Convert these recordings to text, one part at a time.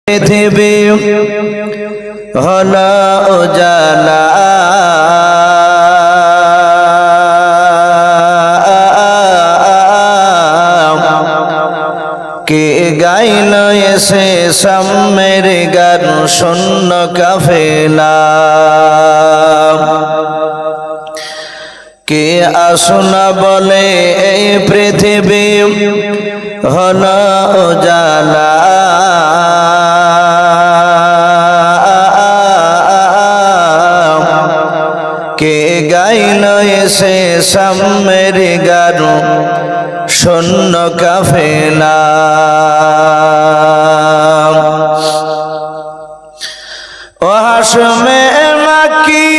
পৃথিবী হলো উজালা কে গাইল এসে সামের গান শূন্য কাফেলা কে আসুনা বলে এই পৃথিবী হলো উজালা কে গাইল এসে সামের গান শূন্য কাফেলা ও হাশমে মাকি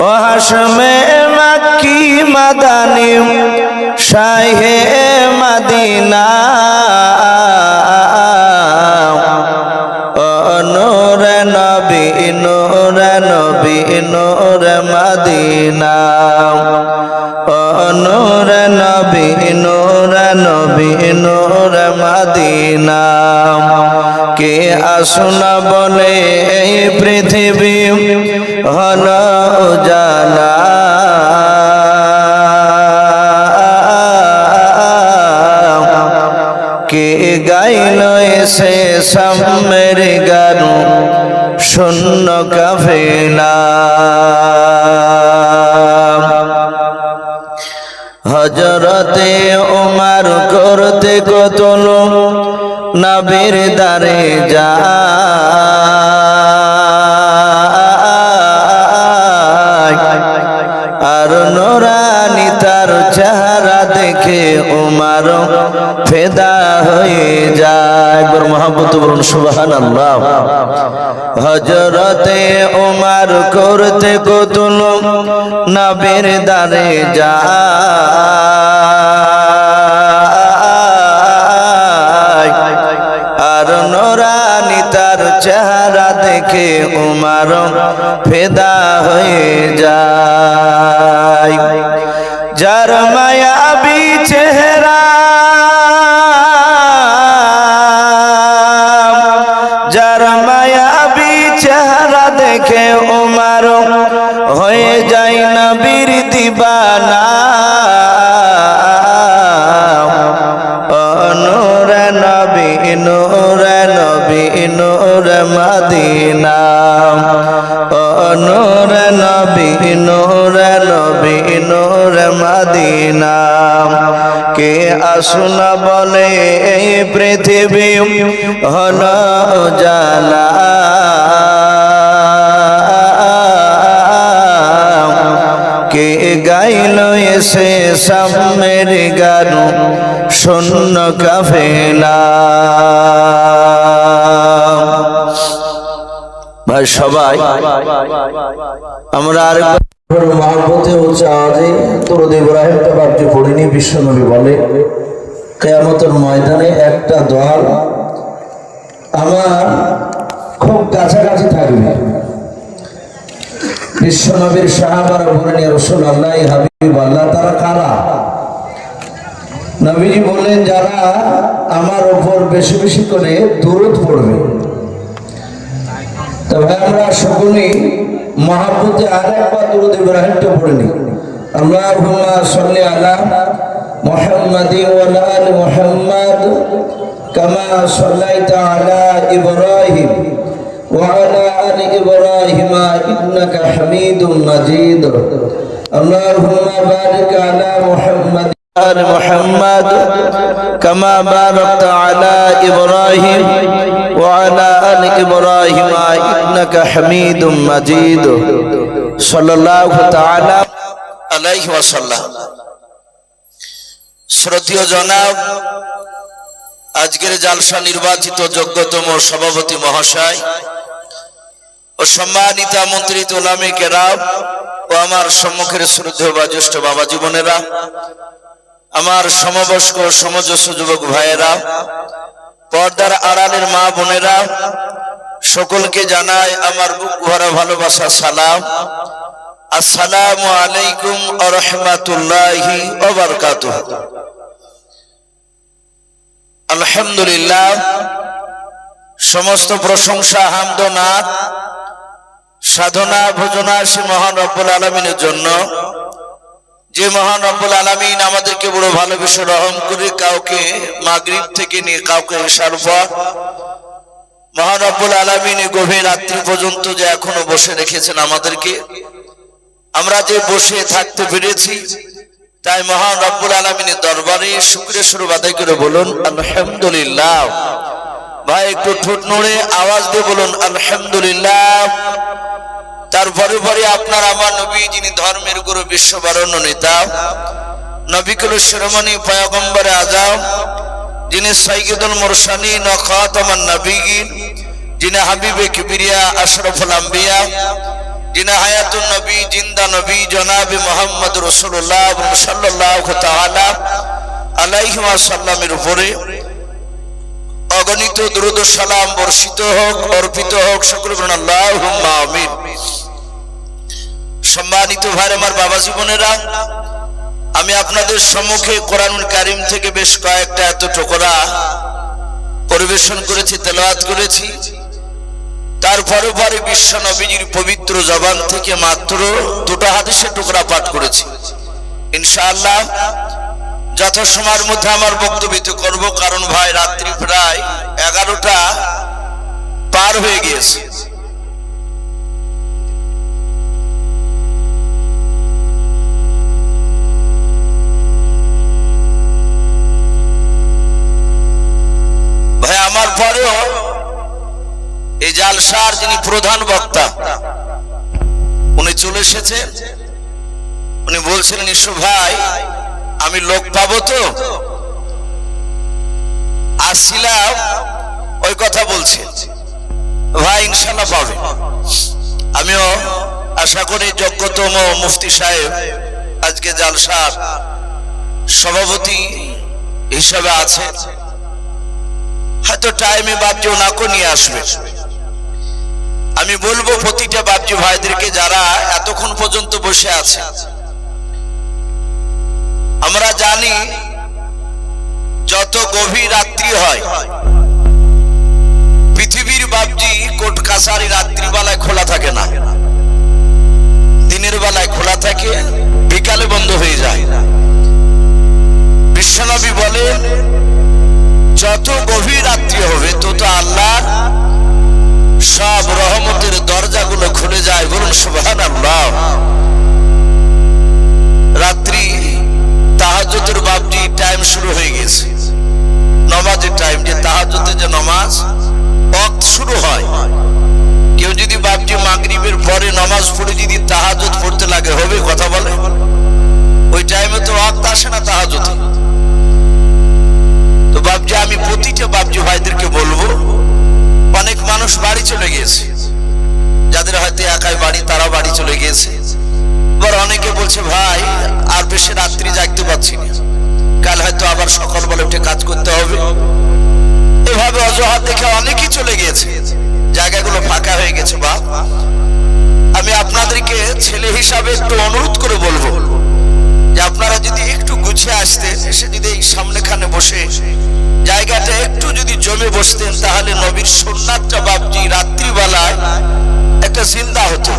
ও হাশমে মাকি মাদানী শাহে মদিনা নূর নবী নূর নবী নূর মদিনা নূর নবী নূর নবী নূর মদিনা কে আসুনা বলে এই পৃথিবী হলো উজালা কে গাইল এসে সামের গান শূন্য কাফেলা হযরতে ওমর করতে কতল নবীর দারে যায় আর নূরানী তার চেহারা দেখে ওমর ফেদা হয়ে যায় বড় মহব্বত বলুন সুবহানাল্লাহ হযরতে ওমর করতে কতল নবীর দারে যায় আর নূরানী তার চেহারা দেখে ওমর ফেদা হয়ে যায় যার মায়াবী চেহারা যার মায়াবী চেহারা দেখে ওমর হয়ে যায় নবীর দিবানা নূর নবী নূর নবী নূর মদিনা নূর নবী নূর নবী নূর মদিনা কে আসুনা বলে এই পৃথিবী হলো উজালা কে গাইল এসে সামের গান শূন্য কাফেলা ভাই সবাই আমরা আরেকবার মহব্বতে উচ্চ আওয়াজে দরুদ ইব্রাহিমটা বাপটি পড়িনি বিশ্বনবী বলে কিয়ামতের ময়দানে একটা দল আমার খুব কাছাকাছি থাকবে বিশ্বনবীর সাহাবারা বলেন ইয়া রাসূলুল্লাহ হাবিবাল্লাহ তারা কারা নবীজি বললেন যারা আমার উপর বেশি বেশি করে দরুদ পড়বে তবে আমরা সকলেই মহব্বতে আরেকবার দরুদ ইব্রাহিমটা পড়ে নিই আল্লাহুম্মা সাল্লি আলা মুহাম্মাদিন ওয়া আলা আলি মুহাম্মাদ কামা সাল্লাইতা আলা ইব্রাহিম ওয়া আলা আলি ইব্রাহিম ইন্নাকা হামিদুম মাজিদ আল্লাহুম্মা বারিক আলা মুহাম্মাদ آل محمد كما باركت على إبراهيم وعلى آل إبراهيم إنك حميد مجيد صلى الله تعالى عليه وسلم শ্রদ্ধেয় জনাব আজকের জালসা নির্বাচিত যোগ্যতম সভাপতি মহাশয় ও সম্মানিত আমন্ত্রিত উলামে কেরাম ও আমার সম্মুখের শ্রদ্ধেয় বা জ্যেষ্ঠ বাবা জীবনেরা আমার সমবয়স্ক সমজস্ব যুবক ভাইয়েরা পর্দার আড়ালের মা বোনেরা সকলকে জানাই আমার বুক ভরা ভালোবাসা সালাম আসসালামু আলাইকুম ওয়া রাহমাতুল্লাহি ওয়া বারাকাতুহু। আলহামদুলিল্লাহ, সমস্ত প্রশংসা হামদ ও নাত সাধনা ভোজনা সে মহান রব্বুল আলামিনের জন্য, যে মহান রব্বুল আলামিন আমাদেরকে বড় ভালোবেসে রহম করে কাউকে মাগরিব থেকে নিয়ে কাউকে এশার পর মহান রব্বুল আলামিন গভীর রাত্রি পর্যন্ত যে এখনো বসে রেখেছেন আমাদেরকে, আমরা যে বসে থাকতে পেরেছি তাই মহান রব্বুল আলামিনের দরবারে শুকরিয়া স্বরূপ আদায় করে বলুন আলহামদুলিল্লাহ। ভাই একটু ঠোঁট নড়ে আওয়াজ দিয়ে বলুন আলহামদুলিল্লাহ। তারপরে পরে আপনার আমার নবী, যিনি ধর্মের গুরু, বিশ্ববরণ্য নেতা, নবিকুল শিরোমণি পয়গম্বর আযম, যিনি সাইয়্যিদুল মুরসালিন ওয়া খাতামান নবিয়্যিন, যিনি হাবিবে কিবরিয়া আশরাফুল আম্বিয়া, যিনি হায়াতুন নবী, জিন্দা নবী জনাবে মুহাম্মদ রাসূলুল্লাহ সাল্লাল্লাহু তাআলা আলাইহি ওয়াসাল্লামের উপরে অগণিত দুরূদ ও সালাম বর্ষিত হোক, অর্পিত হোক। সকলে বলুন আল্লাহুম্মা আমিন। সম্মানিত ভাই আমার, বাবা জীবনেরা, আমি আপনাদের সম্মুখে কোরআনুল কারীম থেকে বেশ কয়েকটা এত টুকরা পরিবেশন করেছি, তেলাওয়াত করেছি। তারপরে পরে বিশ্ব নবীজির পবিত্র জবান থেকে মাত্র দুটো হাদিসের টুকরা পাঠ করেছি। ইনশাআল্লাহ যথাসময়ের মধ্যে আমার বক্তব্য করব, কারণ ভাই রাত্রি প্রায় 11টা পার হয়ে গিয়েছে। ভাই আমার পরেও এই জালসার যিনি প্রধান বক্তা উনি চলে এসেছেন। উনি বলছিলেন ইসু ভাই আমি লোক পাবো তো, আসছিলাম ওই কথা বলছি। ভাই ইনশাআল্লাহ পাবে। আমিও আশা করি যোগ্যতম মুফতি সাহেব আজকে জালসার সভাপতি হিসাবে আছে, হয়তো টাইমে বাবজি ওনাকে নিয়ে আসবে। আমি বলবো প্রতিটা বাবজি ভাইদেরকে যারা এতক্ষণ পর্যন্ত বসে আছে, আমরা জানি যত গভীর রাত্রি হয় পৃথিবীর বাবজি কোর্ট কাছারি রাত্রিবেলায় খোলা থাকে না, দিনের বেলায় খোলা থাকে, বিকালে বন্ধ হয়ে যায়। বিশ্বনবী বলেন যত গভীর রাত্রি হবে তত আল্লাহ সব রহমতের দরজাগুলো খুলে যায়। বলুন সুবহানাল্লাহ। রাত্রি তাহাজ্জুদের বাবজি টাইম শুরু হয়ে গেছে, নামাজের টাইম, যে তাহাজ্জুদের যে নামাজ ওয়াক্ত শুরু হয়। কেউ যদি বাবজি মাগরিবের পরে নামাজ পড়ে যদি তাহাজ্জুদ পড়তে লাগে, হবে? কথা বলে। ওই টাইমে তো ওয়াক্ত আসে না তাহাজ্জুদ। তো বাবজি আমি প্রতিটা বাবজি ভাইদেরকে বলবো, অনেক মানুষ বাড়ি চলে গিয়েছে, যাদের হয়তো একাই বাড়ি তারা বাড়ি চলে গিয়েছে। এবার অনেকে বলছে ভাই আর বেশি রাত্রি জাগতে পারছি না, কাল হয়তো আবার সকালবেলা উঠে কাজ করতে হবে। এভাবে অজুহাত দেখে অনেকেই চলে গিয়েছে, জায়গাগুলো ফাঁকা হয়ে গেছে। বা আমি আপনাদেরকে ছেলে হিসাবে একটু অনুরোধ করে বলবো যে আপনারা যদি একটু গুছিয়ে আসতেন, এসে যদি এই সামনেখানে বসে জায়গাটা একটু যদি জমে বসতেন, তাহলে নবীর সুন্নাতটা বাবজি রাত্রিবেলায় একটা জিন্দা হতো।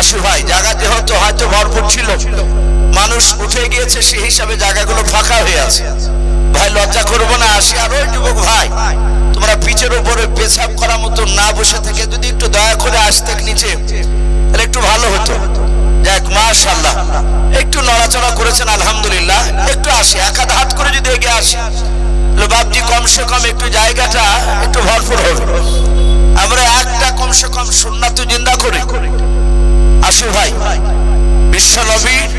আসু ভাই, জায়গা যেহেতু হয়তো ভরপুর ছিল, মানুষ উঠে গিয়েছে, সেই হিসাবে জায়গাগুলো ফাঁকা হয়ে আছে। ভাই লজ্জা করবো না, আসি। আর ওই যুবক ভাই, তোমরা পিচের উপরে পেশাব করার মতো না বসে থেকে যদি একটু দয়া করে আসতে নিচে, তাহলে একটু ভালো হতো। যাক, মাশাআল্লাহ, একটু নড়াচড়া করেছেন, আলহামদুলিল্লাহ। একটু আসি, এক হাত হাত করে যদি এগিয়ে আসি, বাবজি কমসে কম একটু জায়গাটা একটু ভরপুর হবে। আমরা একটা কমসে কম সুন্নাত জিন্দা করি। আসু ভাই, বিশ্ব নবীর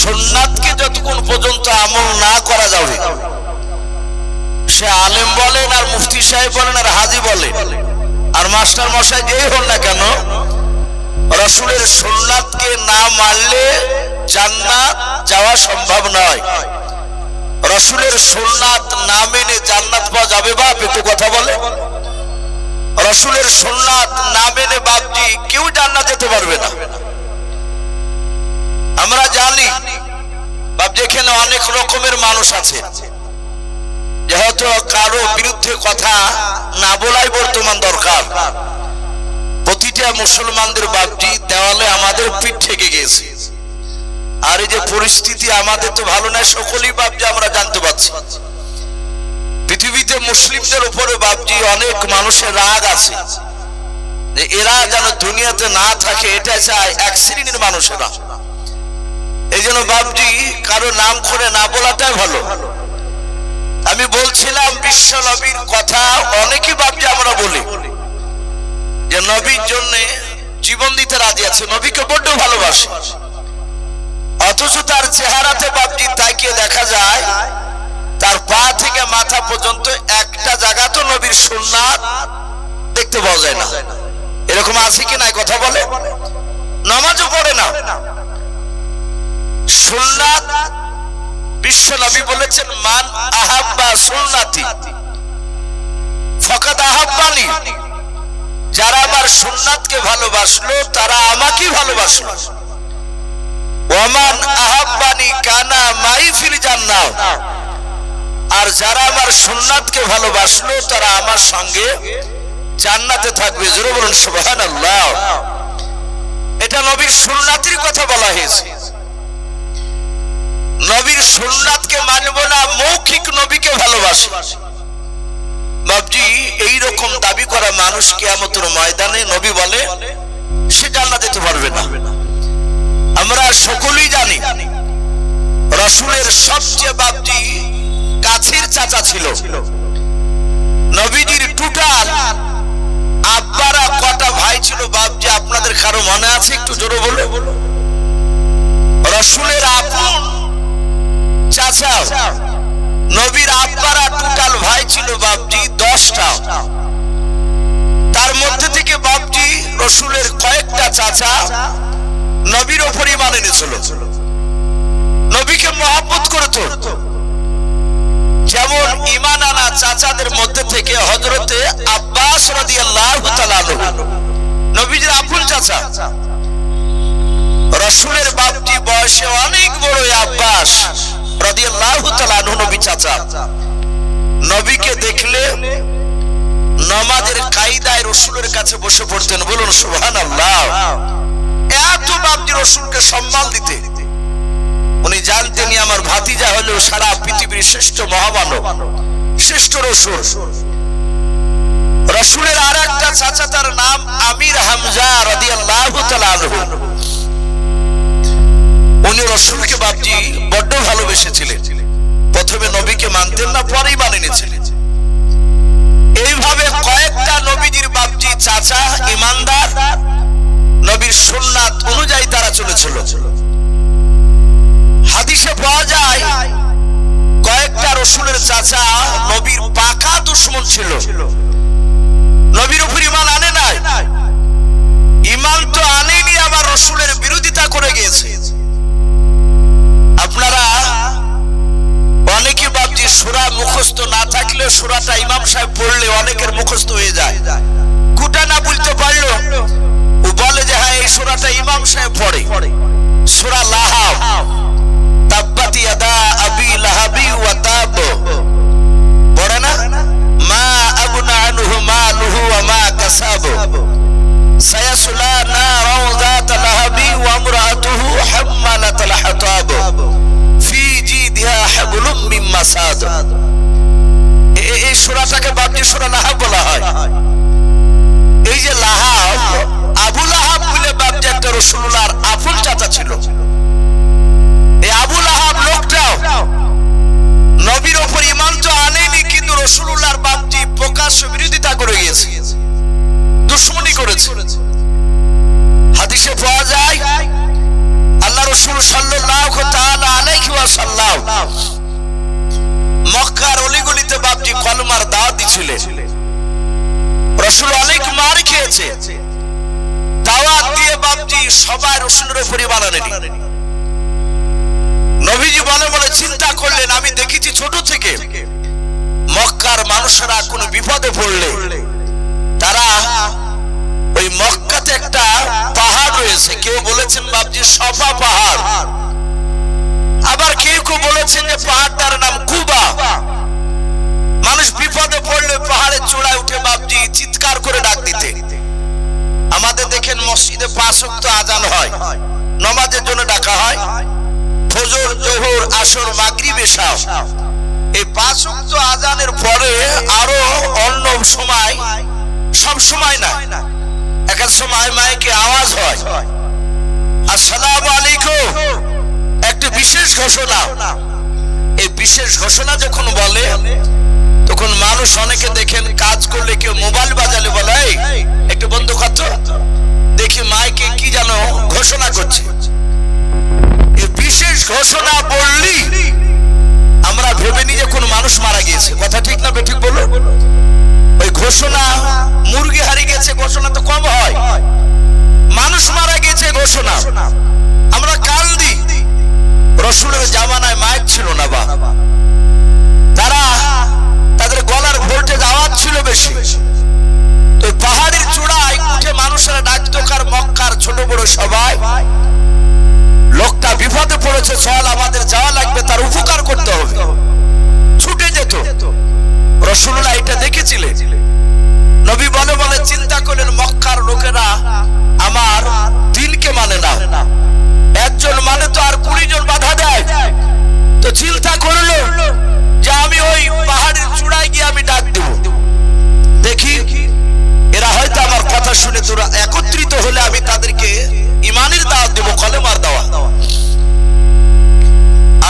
সুন্নাতকে যতক্ষণ পর্যন্ত আমল না করা যাবে, সে আলেম বলেন আর মুফতি সাহেব বলেন আর হাজি বলেন আর মাস্টার মশাই যেই হন না কেন, রাসূলের সুন্নাতকে না মানলে জান্নাত যাওয়া সম্ভব নয়। রাসূলের সুন্নাত না মেনে জান্নাত পাওয়া যাবে? বাপ একটু কথা বলে। রাসূলের সুন্নাত না মেনে বাপজি কেউ জান্নাতে যেতে পারবে না। আমরা জানি বাপজি এখানে অনেক রকমের মানুষ আছে, যেহেতু কারো বিরুদ্ধে কথা না বলাই বর্তমান দরকার। প্রতিটা মুসলমানদের বাপজি দেওয়ালে আমাদের পিঠ থেকে গেছে, আর এই যে পরিস্থিতি আমাদের তো ভালো নয়, সকলেই বাপজি আমরা জানতে পারছি। পৃথিবীতে মুসলিমদের উপরে বাপজি অনেক মানুষের রাগ আছে যে এরা যেন দুনিয়াতে না থাকে, এটা চায় এক শ্রেণীর মানুষেরা। এই জন্য বাপজি কারো নাম করে না বলাটাই ভালো। আমি বলছিলাম বিশ্ব নবীর কথা অনেকই বাপজি আমরা বলি যে নবীর জন্য জীবন দিতে রাজি আছে, নবীকে বড্ড ভালোবাসে, অথচ তার চেহারাতে বাপজি তাকিয়ে দেখা যায় তার পা থেকে মাথা পর্যন্ত একটা জায়গা তো নবীর সুন্নাত দেখতে পাওয়া যায় না। এরকম আছে কি নাই কথা বলে? নামাজও পড়ে না। সুন্নাত বিশ্ব নবী বলেছেন মান আহাব্বা সুন্নাতি ফাকাদ আহাব্বানি, যারা আমার সুন্নাতকে ভালোবাসলো তারা আমাকেই ভালোবাসলো। ওমান আহাব্বানি কানা মাই ফিল জান্নাহ, আর যারা আমার সুন্নাতকে ভালোবাসলো তারা আমার সঙ্গে জান্নাতে থাকবে। জোরে বলুন সুবহানাল্লাহ। এটা নবীর সুন্নাতের কথা বলা হয়েছে। নবীর সুন্নাতকে মানব না, মৌখিক নবীকে ভালোবাসে বাপজি, এইরকম দাবি করা মানুষ কিয়ামতের ময়দানে নবী বলে সে জান্নাতে যেতে পারবে না। আমরা সকলেই জানি রাসূলের সবচেয়ে বাপজি কাছের চাচা ছিল। নবীজির টোটাল আব্বারা কটা ভাই ছিল বাপজি, আপনাদের কারো মনে আছে? একটু জোরে বলো। রাসূলের আপন চাচা নবীর আব্বারা টোটাল ভাই ছিল বাপজি 10টা। তার মধ্যে থেকে বাপজি রাসূলের কয়েকটা চাচা নবীর উপর ঈমান এনেছিল, নবীকে মহব্বত করত। যেমন ঈমান আনা চাচাদের মধ্যে থেকে হযরতে আব্বাস রাদিয়াল্লাহু তাআলা নবীজির আপন চাচা। রাসূলের বাপজি বয়সে অনেক বড় আব্বাস রাদিয়াল্লাহু তাআলা নবী চাচা। নবীকে দেখলে নামাজের কায়দায় রাসূলের কাছে বসে পড়তেন। বলুন সুবহানাল্লাহ। এত বাপজি রাসূলকে সম্মান দিতে। উনি জানতেন আমার ভাতিজা হলেও সারা পৃথিবীর শ্রেষ্ঠ মহামানব, শ্রেষ্ঠ রাসূল। রাসূলের আরেকটা চাচা, তার নাম আমির হামজা রাদিয়াল্লাহু তাআলা আনহু। উনি রাসূলকে বাপজি বড্ড ভালোবেসেছিলেন। প্রথমে নবীকে মানতেন না, পরেই মানে নিয়েছিলেন। এইভাবে কয়েকটা নবীজির বাপজি চাচা ঈমানদার, নবীর সুন্নাত অনুযায়ী তারা চলেছিল। হাদিসে পাওয়া যায় কয়েকটা রাসূলের চাচা নবীর পাকা দুশমন ছিল, নবীর উপর ঈমান আনে নাই। ঈমান তো আনেনি, আবার রাসূলের বিরোধিতা করে গিয়েছে। আপনারা অনেকে বাপজি সূরা মুখস্থ না থাকলে সূরাটা ইমাম সাহেব পড়লে অনেকের মুখস্থ হয়ে যায়। গোটা না বলতে পারলো ও বলে যে হ্যাঁ এই সূরাটা ইমাম সাহেব পড়ে। সূরা লাহাব, তাব্বাত ইয়াদা আবি লাহাবি ওয়া তাব, পড়ে না? মা আবনা আনহু মালুহু ওয়া মা কাসাব, সায়াসলা নারান যাত লাহাবি ওয়া ইমরাতুহু হাম্মালাতাল হাতাব, ফি জিদিহা হাবলুম মিন মাসাদ। এই সূরাটাকে বাপজি সূরা লাহাব বলা হয়। এই যে লাহাব, আবু লাহাব বলে বাপজি একটা রাসূলুল্লাহর আপন চাচা ছিল। এই আবু লাহাব লোকটাও নবীর উপর ঈমান তো আনেনি, কিন্তু রাসূলুল্লাহর বাপজি প্রকাশ্য বিরোধিতা করে গিয়েছে, দুশমনি করেছে। হাদিসে পাওয়া যায় আল্লাহ রাসূল সাল্লাল্লাহু তাআলা আলাইহি ওয়াসাল্লাম মক্কার অলিগলিতে বাপজি কলমার দাওয়াত দিছিলেন। রাসূল অনেক মার খেয়েছে, দাওয়াত দিয়ে বাপজি সবাই রাসূলের উপর ঈমান আনেনি। নবীজি বলে চিন্তা করলেন, আমি দেখেছি ছোট থেকে মক্কার মানুষেরা কোনো বিপদে পড়লে তারা ওই মক্কাতে একটা পাহাড় রয়েছে, কেউ বলেছেন বাপজি সফা পাহাড়, আবার কেউ কেউ বলেছেন যে পাহাড়টার নাম কুবা। মানুষ বিপদে পড়লে পাহাড়ের চূড়ায় উঠে বাপজি চিৎকার করে ডাক দিতে। আমাদের দেখেন মসজিদে 5 ওয়াক্ত আজান হয়, নামাজের জন্য ডাকা হয়, ফজর, জোহর, আসর, মাগরিব, এশা। এই 5 ওয়াক্ত আজানের পরে আরো অন্য সময়, সব সময় না, এক এক সময় মাইকে আওয়াজ হয়, আসসালামু আলাইকুম, একটা বিশেষ ঘোষণা। এই বিশেষ ঘোষণা যখন বলে তখন মানুষ অনেকে দেখেন কাজ করলে কেউ মোবাইল বাজালে বলে একটু বন্ধ কর, দেখি মাইকে কি যেন ঘোষণা করছে। এই বিশেষ ঘোষণা বললি আমরা ভেবে নিই যে কোন মানুষ মারা গিয়েছে। কথা ঠিক না বেঠিক বলো? ওই ঘোষণা মুরগি হারিয়ে গেছে ঘোষণা তো কম হয়, মানুষ মারা গেছে ঘোষণা আমরা কাল দিই। রসুলের জামানায় মাইক ছিল না, বা তারা তাদের গলার ভোল্টেজ আওয়াজ ছিল বেশি। তো পাহাড়ের চূড়ায় উঠে মানুষেরা ডাকতো, কার মক্কার ছোট বড় সবাই, লোকটা বিপদে পড়েছে, চল আমাদের যাওয়া লাগবে, তার উপকার করতে হবে, ছুটে যেত। রাসূলুল্লাহ এটা দেখেছিলেন। নবী বলে বলে চিন্তা করলেন মক্কার লোকেরা আমার দিনকে মানে না, একজন মানে তো আর 20 জন বাধা দেয়। তো চিন্তা করলো যে আমি ওই পাহাড়ের চূড়ায় গিয়ে আমি ডাক দেব, দেখি এরা হয়তো আমার কথা শুনে তোরা একত্রিত হলে আমি তাদেরকে ঈমানের দাওয়াত দেব, কলেমার দাওয়াত।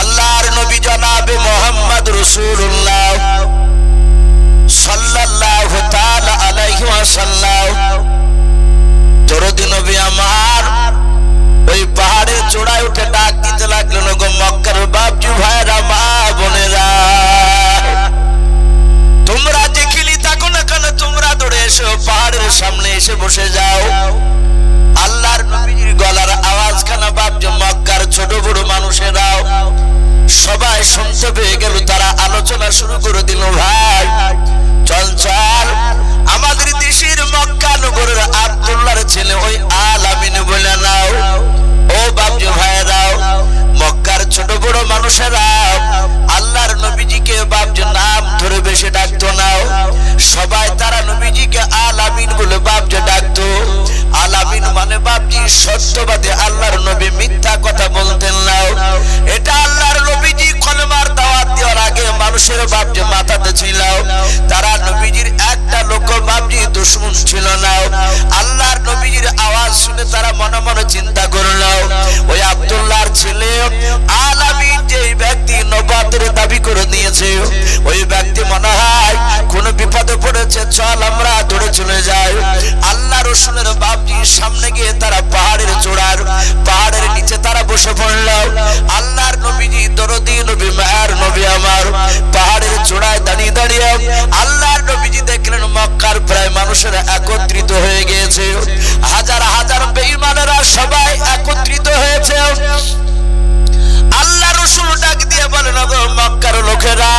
আল্লাহর নবী জনাবে মুহাম্মদ রাসূলুল্লাহ সাল্লাল্লাহু তাআলা আলাইহি ওয়াসাল্লাম, দরুদ নবী আমার ওই পাহাড়ের চূড়ায় উঠে ডাক দিতে লাগলেন, গো মক্কার বাপজি ভাইরা, মা বোনেরা, তোমরা দেখিলি থাকো না কেন, তোমরা দৌড়ে এসো, পাহাড়ের সামনে এসে বসে যাও। আল্লাহর নবীর গলার আওয়াজ খানা বাপজি মক্কার ছোট বড় মানুষেরাও সবাই শুনতে পেয়ে গেল। তারা আলোচনা শুরু করে দিল, ভাই চল চল আমাদের দেশের মক্কা নগরের আব্দুল্লাহর ছেলে ওই আলামিন বলে নাও। ও বাপজি ভাইরাও, মক্কার ছোট বড় মানুষেরাও আল্লাহর নবীজিকে বাপজি নাম ধরে বেশি ডাকতো নাও। সবাই তারা নবীজিকে আলামিন বলে বাপজি ডাকতো। আলামিন মানে বাপজি সত্যবাদী, আল্লাহর নবী মিথ্যা কথা বলতেন নাও। এটা আল্লাহর নবীজি কলেমার দাওয়াত দেওয়ার আগে মানুষের বাপজি মাথাতে ছিল। তারা নবীজির একটা লোক বাপজি দুশমন ছিল না। আল্লাহর নবীজির আওয়াজ শুনে তারা মনে মনে চিন্তা করলো, ওই আব্দুল্লাহর ছেলে আলামিন যে ব্যক্তি নবুয়তের দাবি করে নিয়েছে, ওই ব্যক্তি মনে হয় কোন বিপদে পড়েছে, চল আমরা দৌড়ে চলে যাই। আল্লাহ রাসূলের বাপজির সামনে গিয়ে তারা পাহাড়ের চূড়ার পাহাড়ের নিচে তারা বসে পড়ল। আল্লাহর নবীজি দরদি নবী মায়ের নবী আমার পাহাড়ের চূড়ায় দাঁড়িয়ে দাঁড়িয়ে আল্লাহর নবীজি দেখলেন মক্কার প্রায় মানুষেরা একত্রিত হয়ে গিয়েছে, হাজার হাজার বেঈমানেরা সবাই একত্রিত হয়েছে। আল্লাহ রাসূল ডাক দিয়ে বলেন, গো মক্কার লোকেরা,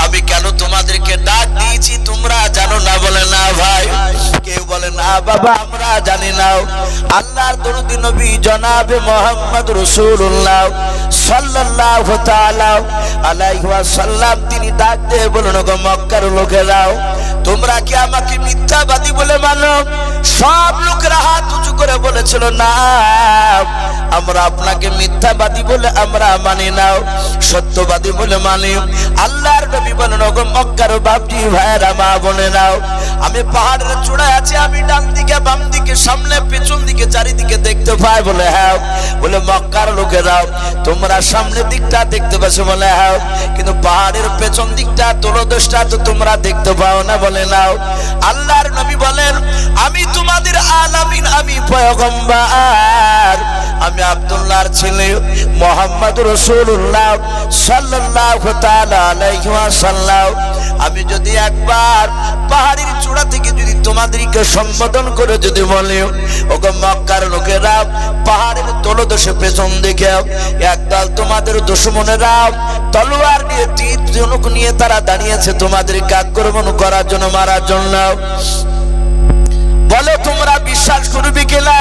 আমি কেন তোমাদেরকে ডাক দিয়েছি তোমরা জানো না? বলে না ভাই। কেউ বলে না বাবা আমরা জানি না। আল্লাহর দরুদি নবী জনাবে মুহাম্মদ রাসূলুল্লাহ সাল্লাল্লাহু তাআলা আলাইহি ওয়াসাল্লাম তিনি ডাক দিয়ে বলেন, গো মক্কার লোকেরা, তোমরা কি আমাকে মিথ্যাবাদী বলে মানো? সব লোকেরা হাত উঁচু করে বলেছিল, না আমরা আপনাকে মিথ্যাবাদী বলে আমরা মানি না, সত্যবাদী বলে মানি। আল্লাহর নবী বলেন, ওগো মক্কার বাপজি ভাইরা, মা বোনেরা, আমি পাহাড়ের চূড়ায় আছি, আমি ডান দিকে বাম দিকে সামনে পেছন দিকে চারিদিকে দেখতে পাই। বলে হ্যাঁ। বলে মক্কার লোকেরা, তোমরা সামনের দিকটা দেখতে পাচ্ছ? বলে হ্যাঁ। কিন্তু পাহাড়ের পেছন দিকটা তলদেশটা তো তোমরা দেখতে পাও না? বলে নাও। আল্লাহর নবী বলেন, আমি তোমাদের আলামিন, আমি পয়গম্বর, আমি আব্দুল্লাহর ছেলে মুহাম্মদ রাসূলুল্লাহ সাল্লাল্লাহু তাআলা আলাইহি ওয়াসাল্লাম। আমি যদি একবার পাহাড়ের চূড়া থেকে যদি তোমাদেরকে সম্বোধন করে যদি বলি, ওগো মক্কার লোকেরা, পাহাড়ের তলদেশে পেছন দিকে একদল তোমার তোমাদের দুশমনেরা তলোয়ার নিয়ে তীর ধনুক নিয়ে তারা দাঁড়িয়েছে তোমাদেরকে আক্রমণ করার জন্য, মারার জন্য। বলো তোমরা বিশ্বাস করবে কিনা?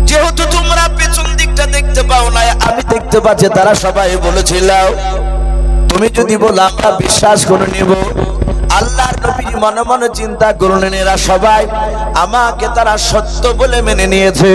যেহেতু তোমরা পেছন দিকটা দেখতে পাও না, আমি দেখতে পাচ্ছি, তারা সবাই বলেছিল তুমি যদি বলো আমরা বিশ্বাস করে নিব। আল্লাহর নবী মনে মনে চিন্তা করলেন এরা সবাই আমাকে তারা সত্য বলে মেনে নিয়েছে।